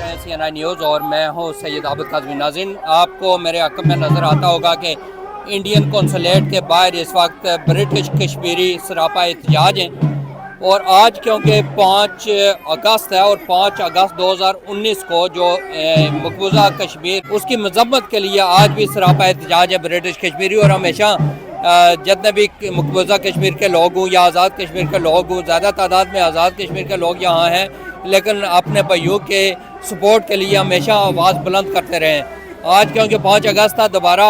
रहे हैं CNI news और मैं हूं सैयद आबिद काज़मी। नाज़रीन, आपको मेरे अक़ब में नज़र आता होगा कि इंडियन कौंसलेट के बाहर इस वक्त ब्रिटिश कश्मीरी सरापा एहतजाज हैं। और आज क्योंकि 5 अगस्त है और 5 अगस्त 2019 को जो मकबूजा कश्मीर उसकी मजम्मत के लिए आज भी सरापा एहतजाज है ब्रिटिश कश्मीरी। और हमेशा जितने भी मकबूजा कश्मीर के लोग हों या आज़ाद कश्मीर के लोग हों, ज़्यादा तादाद में आज़ाद कश्मीर के लोग यहाँ हैं, लेकिन अपने भाइयों के सपोर्ट के लिए हमेशा आवाज़ बुलंद करते रहे। आज क्योंकि 5 अगस्त था, दोबारा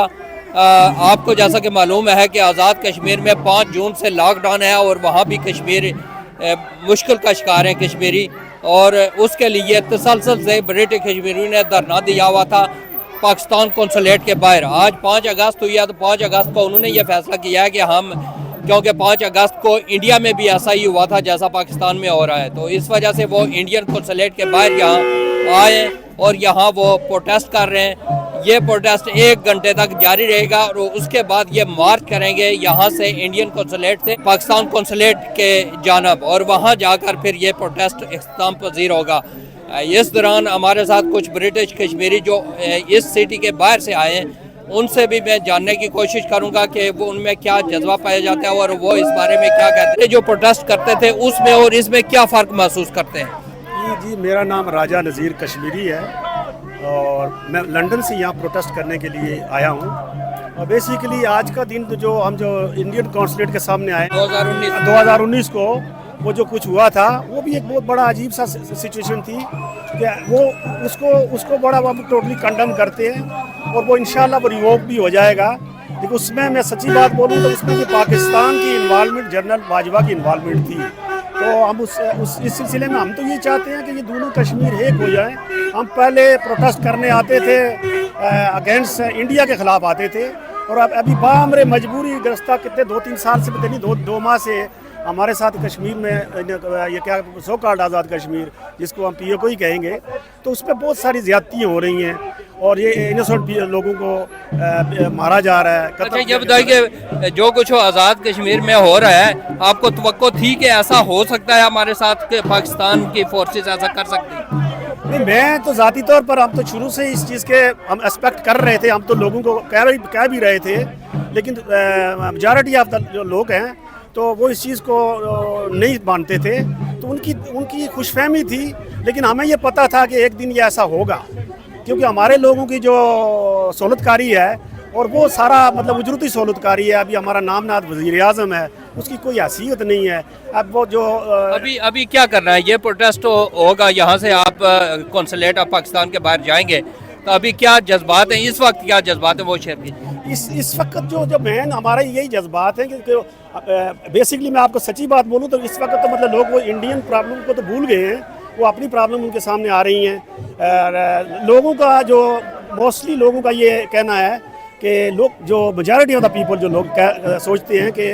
आपको जैसा कि मालूम है कि आज़ाद कश्मीर में 5 जून से लॉकडाउन है और वहाँ भी कश्मीर मुश्किल का शिकार हैं कश्मीरी। और उसके लिए तसलसल से ब्रिटिश कश्मीरियों ने धरना दिया हुआ था पाकिस्तान कौंसलेट के बाहर। आज 5 अगस्त हुई है तो 5 अगस्त को उन्होंने ये फैसला किया है कि हम, क्योंकि 5 अगस्त को इंडिया में भी ऐसा ही हुआ था जैसा पाकिस्तान में हो रहा है, तो इस वजह से वो इंडियन कौंसलेट के बाहर यहाँ आए और यहाँ वो प्रोटेस्ट कर रहे हैं। ये प्रोटेस्ट 1 घंटे तक जारी रहेगा और उसके बाद ये मार्च करेंगे यहाँ से इंडियन कौंसलेट से पाकिस्तान कौंसलेट के जानब, और वहाँ जाकर फिर ये प्रोटेस्ट इख्तिताम पजीर होगा। इस दौरान हमारे साथ कुछ ब्रिटिश कश्मीरी जो इस सिटी के बाहर से आए हैं, उनसे भी मैं जानने की कोशिश करूंगा कि वो उनमें क्या जज्बा पाया जाता है और वो इस बारे में क्या कहते हैं। जो प्रोटेस्ट करते थे उसमें और इसमें क्या फ़र्क महसूस करते हैं? जी, मेरा नाम राजा नज़ीर कश्मीरी है और मैं लंदन से यहाँ प्रोटेस्ट करने के लिए आया हूँ। और बेसिकली आज का दिन जो हम इंडियन कौंसलेट के सामने आए 2019 को वो जो कुछ हुआ था, वो भी एक बहुत बड़ा अजीब सा सिचुएशन थी कि वो उसको बड़ा हम टोटली कंडम करते हैं और वो इंशाल्लाह वो रिवोक भी हो जाएगा। लेकिन उसमें मैं सच्ची बात बोलूँ तो उसमें भी पाकिस्तान की इन्वॉल्वमेंट, जनरल बाजवा की इन्वॉल्वमेंट थी। तो हम इस सिलसिले में हम तो ये चाहते हैं कि ये दोनों कश्मीर एक हो जाए। हम पहले प्रोटेस्ट करने आते थे, अगेंस्ट इंडिया के ख़िलाफ़ आते थे, और अब अभी बामरे मजबूरी ग्रस्ता कितने 2-3 साल से पता नहीं 2 माह से हमारे साथ कश्मीर में ये क्या सो कॉल्ड आज़ाद कश्मीर, जिसको हम POK ही कहेंगे, तो उस पर बहुत सारी ज़्यादतियाँ हो रही हैं और ये इनोसेंट लोगों को मारा जा रहा है। अच्छा, ये बताइए कि जो कुछ आज़ाद कश्मीर में हो रहा है, आपको तवक्को थी कि ऐसा हो सकता है हमारे साथ कि पाकिस्तान की फोर्सेस ऐसा कर सकती हैं? नहीं, मैं तो ज़ाती तौर पर हम तो शुरू से इस चीज़ के हम एक्सपेक्ट कर रहे थे। हम तो लोगों को कह भी रहे थे, लेकिन मेजॉरिटी ऑफ द जो लोग हैं तो वो इस चीज़ को नहीं मानते थे। तो उनकी खुशफहमी थी, लेकिन हमें ये पता था कि एक दिन ये ऐसा होगा, क्योंकि हमारे लोगों की जो सहूलतकारी है और वो सारा मतलब उजरती सहूलतकारी है। अभी हमारा नामनाद वज़ीर आज़म है, उसकी कोई हैसियत नहीं है। अब वो जो अभी क्या करना है? ये प्रोटेस्ट होगा, यहाँ से आप कौंसलेट ऑफ पाकिस्तान के बाहर जाएंगे, तो अभी क्या जज्बात हैं इस वक्त? क्या जज्बात है वो शेयर कीजिए। इस वक्त जो मेन हमारा यही जज्बात है कि बेसिकली मैं आपको सच्ची बात बोलूँ तो इस वक्त तो मतलब लोग वो इंडियन प्रॉब्लम को तो भूल गए हैं, वो अपनी प्रॉब्लम उनके सामने आ रही हैं। लोगों का जो मोस्टली लोगों का ये कहना है कि लोग जो मेजॉरिटी ऑफ द पीपल जो लोग सोचते हैं कि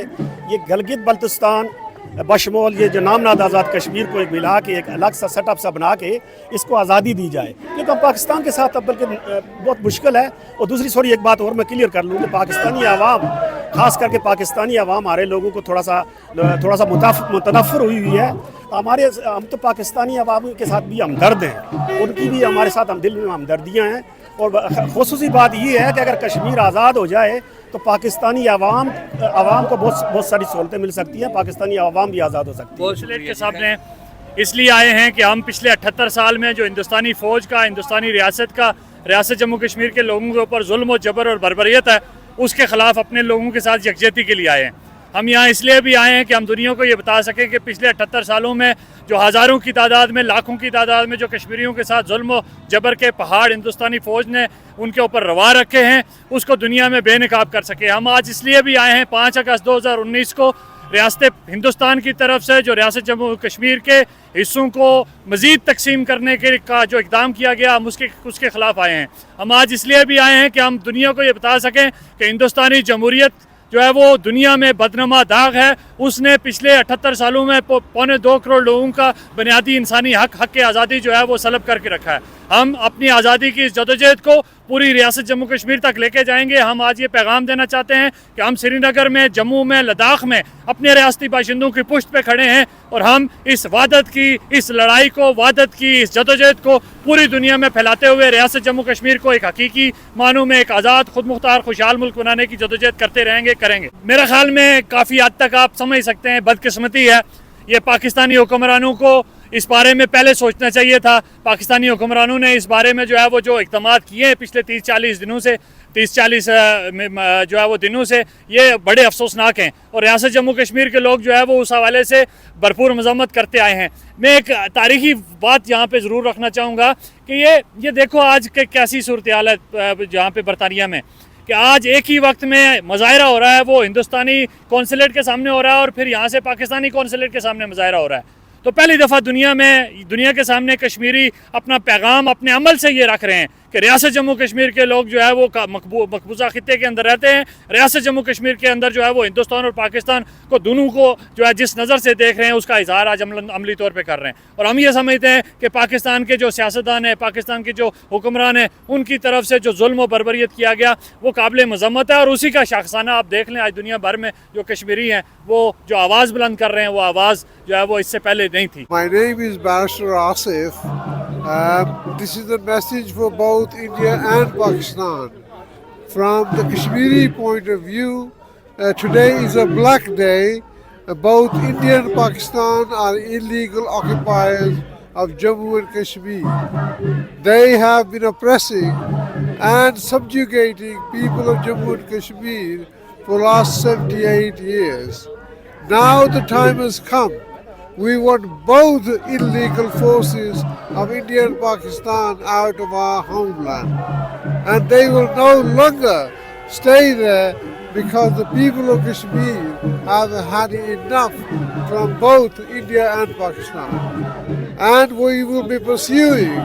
ये गिलगित बल्तिस्तान बशमोल ये जो नामनाद आज़ाद कश्मीर को एक मिला के एक अलग सा सेटअप सा बना के इसको आज़ादी दी जाए, क्योंकि अब पाकिस्तान के साथ अब बल्कि बहुत मुश्किल है। और दूसरी एक बात और मैं क्लियर कर लूँ कि पाकिस्तानी आवाम, ख़ास करके पाकिस्तानी आवाम हमारे लोगों को थोड़ा सा मुतनफ़र हुई है। हम तो पाकिस्तानी आवाम के साथ भी हमदर्द हैं, उनकी भी हमारे साथ हम दिल में हमदर्दियाँ हैं। और ख़ुसूसी बात ये है कि अगर कश्मीर आज़ाद हो जाए तो पाकिस्तानी आवाम को बहुत सारी सहूलतें मिल सकती हैं, पाकिस्तानी आवाम भी आज़ाद हो सकती है। कौंसलेट के सामने इसलिए आए हैं कि हम पिछले 78 साल में जो हिंदुस्तानी फ़ौज का, हिंदुस्तानी रियासत जम्मू कश्मीर के लोगों के ऊपर जुल्म और जबर और बर्बरियत है, उसके ख़िलाफ़ अपने लोगों के साथ यकजहती के लिए आए हैं। हम यहाँ इसलिए भी आए हैं कि हम दुनिया को ये बता सकें कि पिछले 78 सालों में जो हज़ारों की तादाद में, लाखों की तादाद में जो कश्मीरियों के साथ जुल्म जबर के पहाड़ हिंदुस्तानी फ़ौज ने उनके ऊपर रवा रखे हैं, उसको दुनिया में बेनकाब कर सके। हम आज इसलिए भी आए हैं 5 अगस्त 2019 को रियासत हिंदुस्तान की तरफ से जो रियासत जम्मू कश्मीर के हिस्सों को मज़ीद तकसीम करने का जो इक़दाम किया गया, हम उसके ख़िलाफ़ आए हैं। हम आज इसलिए भी आए हैं कि हम दुनिया को ये बता सकें कि हिंदुस्तानी जमहूरियत जो है वो दुनिया में बदनमा दाग है। उसने पिछले 78 सालों में 2.25 करोड़ लोगों का बुनियादी इंसानी हक के आज़ादी जो है वो सलब करके रखा है। ہم اپنی آزادی کی اس جدوجہد کو پوری ریاست جموں کشمیر تک لے کے جائیں گے. ہم آج یہ پیغام دینا چاہتے ہیں کہ ہم سری نگر میں، جموں میں، لداخ میں اپنے ریاستی باشندوں کی پشت پہ کھڑے ہیں اور ہم اس وحدت کی، اس لڑائی کو، وحدت کی اس جدوجہد کو پوری دنیا میں پھیلاتے ہوئے ریاست جموں کشمیر کو ایک حقیقی معنوں میں ایک آزاد، خود مختار، خوشحال ملک بنانے کی جدوجہد کرتے رہیں گے، کریں گے. میرے خیال میں کافی حد تک آپ سمجھ سکتے ہیں بدقسمتی ہے یہ پاکستانی حکمرانوں کو اس بارے میں پہلے سوچنا چاہیے تھا. پاکستانی حکمرانوں نے اس بارے میں جو ہے وہ جو اقدامات کیے ہیں پچھلے 30-40 دنوں سے، 30-40 جو ہے وہ دنوں سے، یہ بڑے افسوسناک ہیں اور ریاست جموں کشمیر کے لوگ جو ہے وہ اس حوالے سے بھرپور مذمت کرتے آئے ہیں. میں ایک تاریخی بات یہاں پہ ضرور رکھنا چاہوں گا کہ یہ دیکھو آج کیسی صورتحال ہے جہاں پہ برطانیہ میں، کہ آج ایک ہی وقت میں مظاہرہ ہو رہا ہے، وہ ہندوستانی قونصلیٹ کے سامنے ہو رہا ہے اور پھر یہاں سے پاکستانی قونصلیٹ کے سامنے مظاہرہ ہو رہا ہے. تو پہلی دفعہ دنیا کے سامنے کشمیری اپنا پیغام اپنے عمل سے یہ رکھ رہے ہیں کہ ریاست جموں کشمیر کے لوگ جو ہے وہ مقبوضہ خطے کے اندر رہتے ہیں. ریاست جموں کشمیر کے اندر جو ہے وہ ہندوستان اور پاکستان کو دونوں کو جو ہے جس نظر سے دیکھ رہے ہیں اس کا اظہار آج عملی طور پہ کر رہے ہیں. اور ہم یہ سمجھتے ہیں کہ پاکستان کے جو سیاستدان ہیں، پاکستان کے جو حکمران ہیں، ان کی طرف سے جو ظلم و بربریت کیا گیا وہ قابل مذمت ہے. اور اسی کا شاخسانہ آپ دیکھ لیں آج دنیا بھر میں جو کشمیری ہیں وہ جو آواز بلند کر رہے ہیں وہ آواز جو ہے وہ اس سے پہلے نہیں تھی. My name is Barrister Asif. This is a message for both India and Pakistan. From the Kashmiri point of view, today is a black day. Both India and Pakistan are illegal occupiers of Jammu and Kashmir. They have been oppressing and subjugating people of Jammu and Kashmir for the last 78 years. Now the time has come. We want both illegal forces of India and Pakistan out of our homeland. And they will no longer stay there because the people of Kashmir have had enough from both India and Pakistan. And we will be pursuing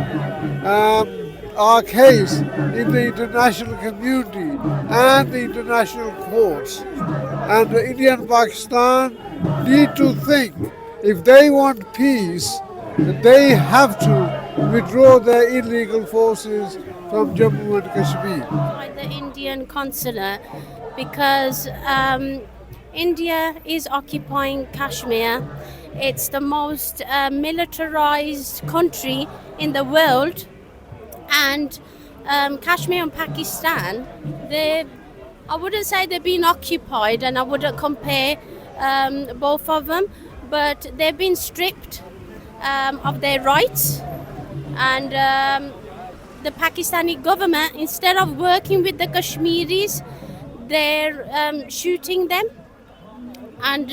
our case in the international community and the international courts. And India and Pakistan need to think, if they want peace, they have to withdraw their illegal forces from Jammu and Kashmir. By the Indian consulate, because India is occupying Kashmir. It's the most militarized country in the world, and Kashmir and Pakistan, I wouldn't say they've been occupied, and I wouldn't compare both of them, but they've been stripped of their rights, and the Pakistani government, instead of working with the Kashmiris, they're shooting them and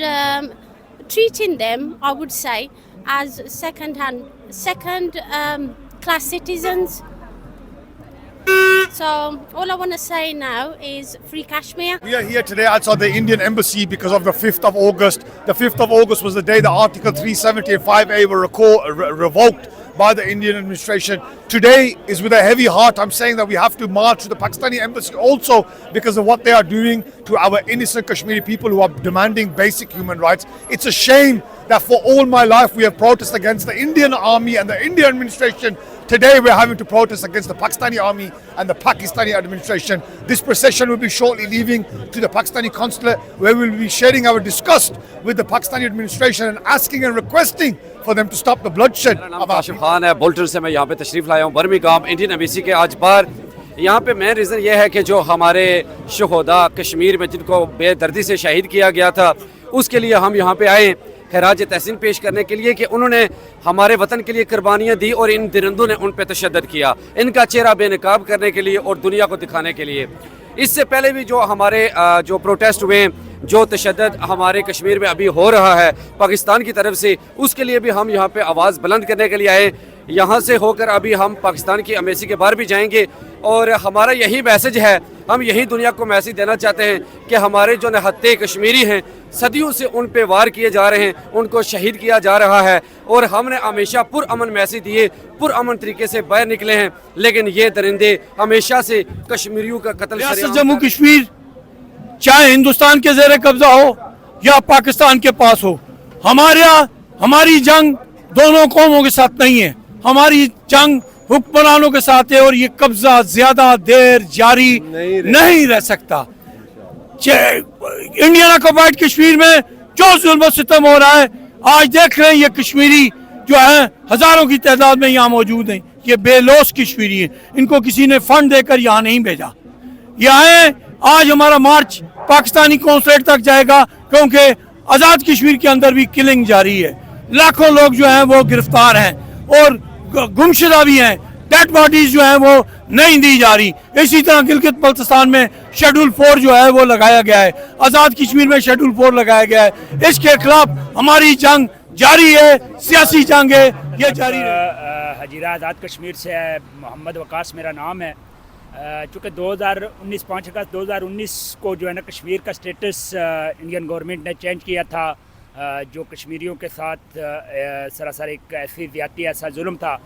treating them, I would say, as second class citizens. So all I want to say now is free Kashmir. We are here today outside the Indian Embassy because of the 5th of August. The 5th of August was the day the Article 370 and 5A were revoked by the Indian administration. Today is with a heavy heart I'm saying that we have to march to the Pakistani embassy also because of what they are doing to our innocent Kashmiri people who are demanding basic human rights. It's a shame that for all my life we have protested against the Indian army and the Indian administration. Today we're having to protest against the Pakistani army and the Pakistani administration. This procession will be shortly leaving to the Pakistani consulate, where we will be sharing our disgust with the Pakistani administration and asking and requesting for them to stop the bloodshed. میرا نام کاشف خان ہے، Bolton سے میں یہاں پہ تشریف لایا ہوں برمنگھم انڈین ایمبیسی کے آج بار. یہاں پہ مین ریزن یہ ہے کہ جو ہمارے شہداء کشمیر میں جن کو بے دردی سے شہید کیا گیا تھا اس کے لیے ہم یہاں پہ آئے خراج تحسین پیش کرنے کے لیے کہ انہوں نے ہمارے وطن کے لیے قربانیاں دی اور ان درندوں نے ان پہ تشدد کیا، ان کا چہرہ بے نقاب کرنے کے لیے اور دنیا کو دکھانے کے لیے. اس سے پہلے بھی جو ہمارے جو پروٹیسٹ ہوئے، جو تشدد ہمارے کشمیر میں ابھی ہو رہا ہے پاکستان کی طرف سے، اس کے لیے بھی ہم یہاں پہ آواز بلند کرنے کے لیے آئے. یہاں سے ہو کر ابھی ہم پاکستان کی ایمبیسی کے باہر بھی جائیں گے اور ہمارا یہی میسج ہے، ہم یہی دنیا کو میسج دینا چاہتے ہیں کہ ہمارے جو نہتے کشمیری ہیں صدیوں سے ان پہ وار کیے جا رہے ہیں، ان کو شہید کیا جا رہا ہے اور ہم نے ہمیشہ پرامن میسج دیے، پرامن طریقے سے باہر نکلے ہیں، لیکن یہ درندے ہمیشہ سے کشمیریوں کا قتل. ریاست جموں کشمیر چاہے ہندوستان کے زیر قبضہ ہو یا پاکستان کے پاس ہو، ہماری جنگ دونوں قوموں کے ساتھ نہیں ہے، ہماری جنگ हुक्मरानों के साथ है और ये कब्जा ज्यादा देर जारी नहीं रह सकता। इंडियन ऑक्युपाइड कश्मीर में जो जुल्म सितम हो रहा है, आज देख रहे हैं ये कश्मीरी जो है हजारों की तादाद में यहाँ मौजूद हैं, ये बेलौस कश्मीरी हैं, इनको किसी ने फंड देकर यहाँ नहीं भेजा। ये आए, आज हमारा मार्च पाकिस्तानी कॉन्सुलेट तक जाएगा क्योंकि आज़ाद कश्मीर के अंदर भी किलिंग जारी है, लाखों लोग जो हैं वो गिरफ्तार हैं और गुमशुदा भी हैं, डेड बॉडीज जो हैं वो नहीं दी जा रही। इसी तरह गिलगित बल्तिस्तान में शेड्यूल 4 जो है वो लगाया गया है, आज़ाद कश्मीर में शेड्यूल 4 लगाया गया है। इसके खिलाफ हमारी जंग जारी है, सियासी जंग है, ये जारी है। हजीरा आज़ाद कश्मीर से मोहम्मद वकास मेरा नाम है। चूँकि 2019 5 अगस्त 2019 को जो है ना कश्मीर का स्टेटस इंडियन गवर्नमेंट ने चेंज किया था, जो कश्मीरियों के साथ सरासर एक ऐसी ज़्यादती, ऐसा जुल्म था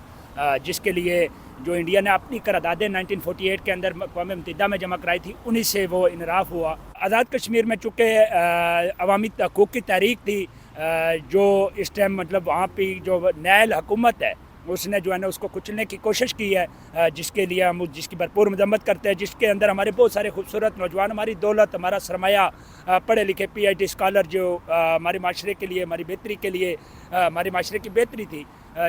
जिसके लिए जो इंडिया ने अपनी करारदादें 1948 के अंदर अक़वाम मुत्तहिदा में जमा कराई थी, उन्हीं से वो इनराफ़ हुआ। आज़ाद कश्मीर में चूँकि अवामी हकूक़ की तहरीक थी, जो इस टाइम मतलब वहाँ पे जो नैल हुकूमत है उसने जो है ना उसको कुचलने की कोशिश की है, जिसके लिए हम जिसकी भरपूर मजम्मत करते हैं, जिसके अंदर हमारे बहुत सारे खूबसूरत नौजवान, हमारी दौलत, हमारा सरमाया, पढ़े लिखे PhD स्कॉलर जो हमारे माशरे के लिए, हमारी बेहतरी के लिए, हमारे माशरे की बेहतरी थी,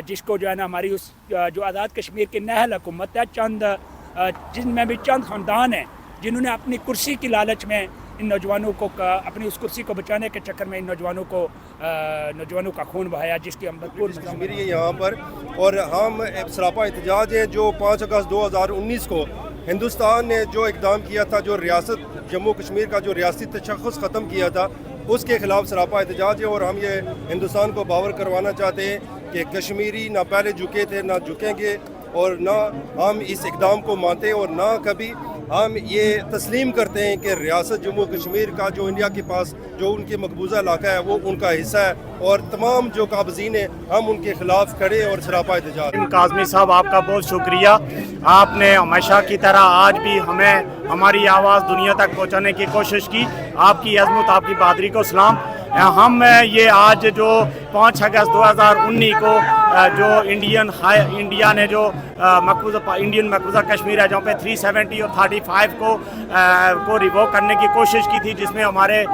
जिसको जो है ना हमारी उस जो आज़ाद कश्मीर की नहल हुकूमत है, चंद जिनमें भी चंद ख़ानदान हैं जिन्होंने अपनी कुर्सी की लालच में इन नौजवानों को अपनी उस कुर्सी को बचाने के चक्कर में इन नौजवानों का खून बहाया, जिसकी हम भरपूर कश्मीरी है यहाँ पर। और हम सरापा एहतजाज है जो 5 अगस्त 2019 को हिंदुस्तान ने जो इक़दाम किया था, जो रियासत जम्मू कश्मीर का जो रियासती तशख़्ख़ुस ख़त्म किया था, उसके ख़िलाफ़ सरापा एहतजाज है। और हम ये हिंदुस्तान को बावर करवाना चाहते हैं कि कश्मीरी ना पहले झुके थे, ना झुकेंगे, और ना हम इस इक़दाम को मानते हैं, और ना कभी हम ये तस्लीम करते हैं कि रियासत जम्मू कश्मीर का जो इंडिया के पास जो उनके मकबूजा इलाका है वो उनका हिस्सा है, और तमाम जो काबज़ीन हैं हम उनके ख़िलाफ़ खड़े और सरापा एहतजाज। काज़मी साहब, आपका बहुत शुक्रिया, आपने हमेशा की तरह आज भी हमें हमारी आवाज़ दुनिया तक पहुँचाने की कोशिश की। आपकी अज़मत, आपकी बहादुरी को सलाम। हम ये आज जो 5 अगस्त 2019 को जो इंडिया ने जो इंडियन मकबूजा कश्मीर है जहाँ पे 370 और 35 को रिवोक करने की कोशिश की थी, जिसमें हमारे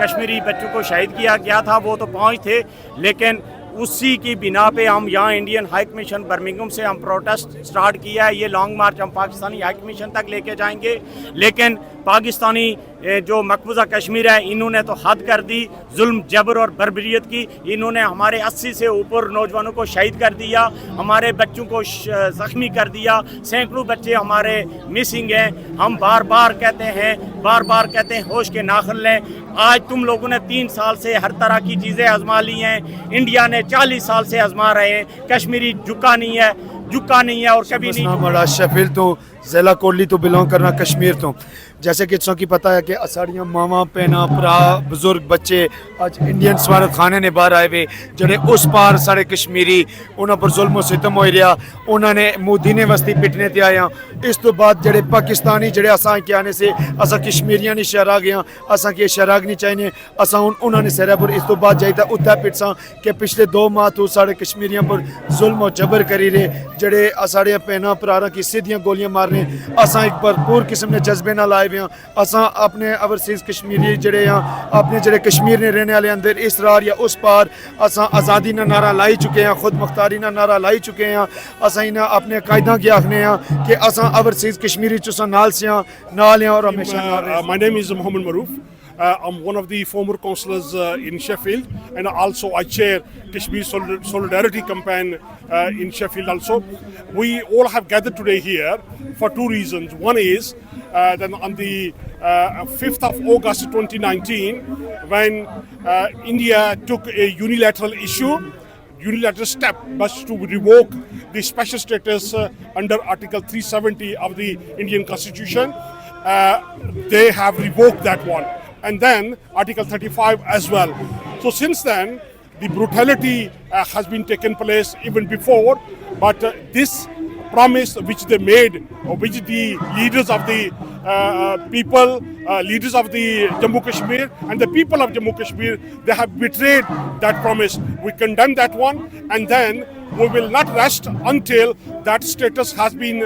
कश्मीरी बच्चों को शहीद किया गया था, वो तो 5 थे, लेकिन उसी की बिना पे हम यहाँ इंडियन हाई कमीशन बर्मिंघम से हम प्रोटेस्ट स्टार्ट किया है। ये लॉन्ग मार्च हम पाकिस्तानी हाई कमीशन तक लेके जाएंगे, लेकिन पाकिस्तानी जो मकबूजा कश्मीर है इन्होंने तो हद कर दी, जुल्म जबर और बर्बरियत की। इन्होंने हमारे 80 से ऊपर नौजवानों को शहीद कर दिया, हमारे बच्चों को ज़ख्मी कर दिया, सैकड़ों बच्चे हमारे मिसिंग हैं। हम बार बार कहते हैं होश के नाखन लें। आज तुम लोगों ने 3 साल से हर तरह की चीज़ें आजमा ली हैं, इंडिया ने 40 साल से आजमा रहे हैं, कश्मीरी झुका नहीं है और कभी नहीं। हमारा शेफील्ड तो ज़िला कोटली तो बिलोंग करना कश्मीर तो, जैसे कि की पता है कि असाड़ियाँ मामा भैन भरा बुजुर्ग बच्चे अज इंडियन सफारत खाने ने बाहर आए हुए, जेडे उस पार साढ़े कश्मीरी उन्होंने पर जुल्म सितम हो रहा, उन्होंने मोदी ने वस्ती पिटने ते आया। इस तो बाद जेडे पाकिस्तानी जेडे असा के आने से असा कश्मीरियां नहीं शहरा गया, असा कि शहराग नहीं चाहिए, असा उन्होंने सिरा पर इस तो बाद जाइए उत्तर पिटसा कि पिछले 2 माह तो साढ़े कश्मीरियों पर जुल्म और जबर करी रहे, जेडे साढ़े भैन भरा की सीधियां गोलियां मारने। असा एक भरपूर किस्म ने जज्बे नाल आए हुए हैं। असा अपने ओवरसीज़ कश्मीरी जेडे अपने जेडे कश्मीर ने रहने वाले अंदर इस रार या उस पार असा आज़ादी का नारा लाई चुके हैं, खुद मुख्तारी का नारा लाई चुके हैं। असा इन्हें अपने कायदा की आखने कि असा ओवरसीज़ कश्मीरी चुसा नाल से और हमेशा। My name is Mohammed Maroof. I'm one of the former councillors in Sheffield, and also I chair Kashmir Solidarity Campaign in Sheffield also. We all have gathered today here for 2 reasons. One is that on the 5th of August 2019, when India took a unilateral step was to revoke the special status under Article 370 of the Indian Constitution. They have revoked that one. And then Article 35 as well. So since then, the brutality has been taken place even before, but this promise which they made, or which the leaders of the people, leaders of the Jammu Kashmir and the people of Jammu Kashmir, they have betrayed that promise. We condemn that one, and then we will not rest until that status has been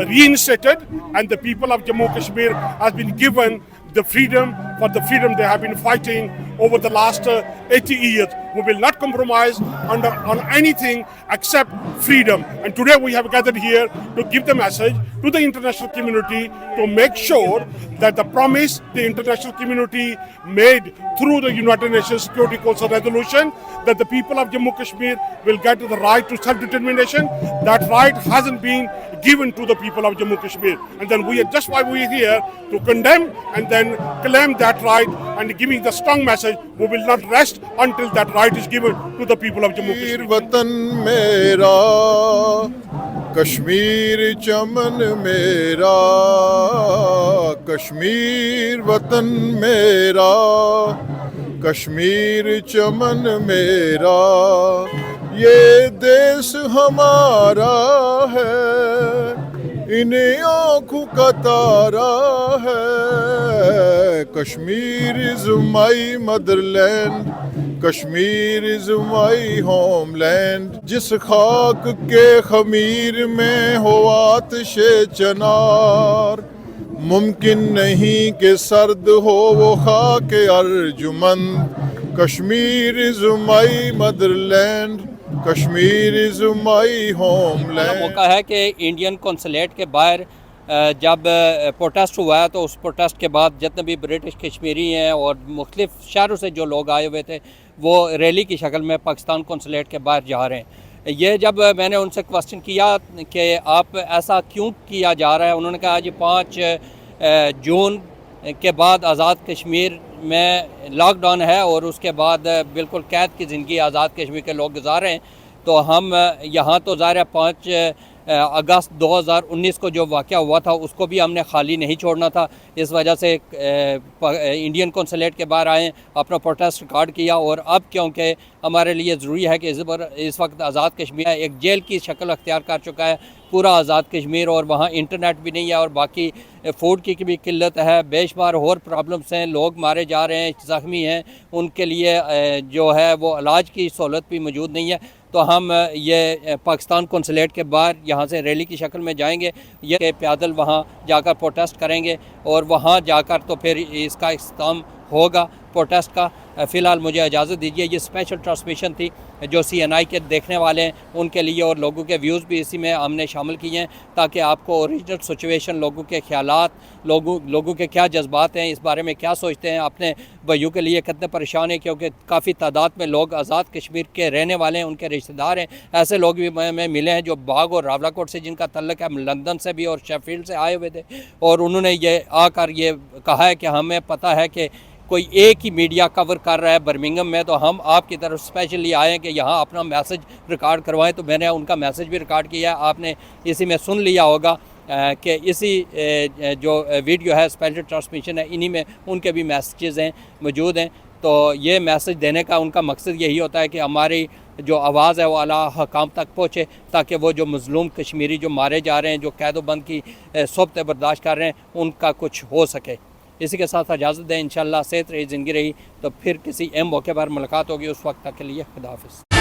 reinstated and the people of Jammu Kashmir has been given the freedom, for the freedom they have been fighting over the last 80 years. We will not compromise on anything except freedom. And today we have gathered here to give the message to the international community to make sure that the promise the international community made through the United Nations Security Council resolution, that the people of Jammu Kashmir will get the right to self-determination, that right hasn't been given to the people of Jammu Kashmir. And then just why we are here to condemn and then claim that right and giving the strong message, we will not rest until that right is given to the people of Jammu Kashmir. वतन मेरा कश्मीर चमन मेरा, कश्मीर वतन मेरा, कश्मीर चमन मेरा, ये देश हमारा है, इन आँखों का तारा है, Kashmir is my Motherland, Kashmir is my homeland, जिस खाक के खमीर में हो आतिशे चनार, मुमकिन नहीं कि सर्द हो वो खाक Arjumand, Kashmir is my Motherland, Kashmir is my homeland. मौका है कि इंडियन कौंसलेट के बाहर जब प्रोटेस्ट हुआ है तो उस प्रोटेस्ट के बाद जितने भी ब्रिटिश कश्मीरी हैं और मुख्तलिफ शहरों से जो लोग आए हुए थे वो रैली की शक्ल में पाकिस्तान कौंसलेट के बाहर जा रहे हैं। ये जब मैंने उनसे क्वेश्चन किया कि आप ऐसा क्यों किया जा रहा है, उन्होंने कहा जी 5 जून के बाद आज़ाद कश्मीर में लॉकडाउन है और उसके बाद बिल्कुल कैद की ज़िंदगी आज़ाद कश्मीर के लोग गुजार रहे हैं, तो हम यहाँ तो ज़ाहिर है 5 अगस्त 2019 को जो वाक़या हुआ था उसको भी हमने खाली नहीं छोड़ना था। इस वजह से इंडियन कौंसलेट के बाहर आए, अपना प्रोटेस्ट रिकॉर्ड किया, और अब क्योंकि हमारे लिए ज़रूरी है कि इस वक्त आज़ाद कश्मीर एक जेल की शक्ल अख्तियार कर चुका है पूरा आज़ाद कश्मीर, और वहाँ इंटरनेट भी नहीं है और बाकी फूड की भी किल्लत है, बेशुमार और प्रॉब्लम्स हैं, लोग मारे जा रहे हैं, ज़ख्मी हैं, उनके लिए जो है वो इलाज की सहूलत भी मौजूद नहीं है। तो हम ये पाकिस्तान कौंसलेट के बाहर यहाँ से रैली की शक्ल में जाएंगे, ये पैदल वहाँ जाकर प्रोटेस्ट करेंगे और वहाँ जाकर तो फिर इसका इख्तिताम होगा प्रोटेस्ट का। फ़िलहाल मुझे इजाज़त दीजिए। ये स्पेशल ट्रांसमिशन थी जो CNI के देखने वाले हैं उनके लिए, और लोगों के व्यूज़ भी इसी में हमने शामिल किए हैं ताकि आपको ओरिजिनल सिचुएशन, लोगों के ख्यालात, लोगों के क्या जज्बात हैं, इस बारे में क्या सोचते हैं, अपने भाइयों के लिए कितने परेशान हैं, क्योंकि काफ़ी तादाद में लोग आज़ाद कश्मीर के रहने वाले हैं, उनके रिश्तेदार हैं। ऐसे लोग भी मैं मिले हैं जो बाग और रावलाकोट से जिनका तल्लुक़ है, लंदन से भी और शेफील्ड से आए हुए थे, और उन्होंने ये आकर ये कहा है कि हमें पता है कि कोई एक ही मीडिया कवर कर रहा है बर्मिंघम में, तो हम आपकी तरफ स्पेशली आए हैं कि यहाँ अपना मैसेज रिकॉर्ड करवाएं। तो मैंने उनका मैसेज भी रिकॉर्ड किया है, आपने इसी में सुन लिया होगा कि इसी जो वीडियो है स्पेशल ट्रांसमिशन है, इन्हीं में उनके भी मैसेजेस हैं मौजूद हैं। तो ये मैसेज देने का उनका मकसद यही होता है कि हमारी जो आवाज़ है वो आला हकाम तक पहुँचे, ताकि वो जो मज़लूम कश्मीरी जो मारे जा रहे हैं, जो कैदोबंद की सोबतें बर्दाश्त कर रहे हैं, उनका कुछ हो सके। इसी के साथ इजाज़त दें। इंशाअल्लाह सेहत रही, ज़िंदगी रही, तो फिर किसी अहम मौके पर मुलाकात होगी। उस वक्त तक के लिए खुदा हाफ़िज़।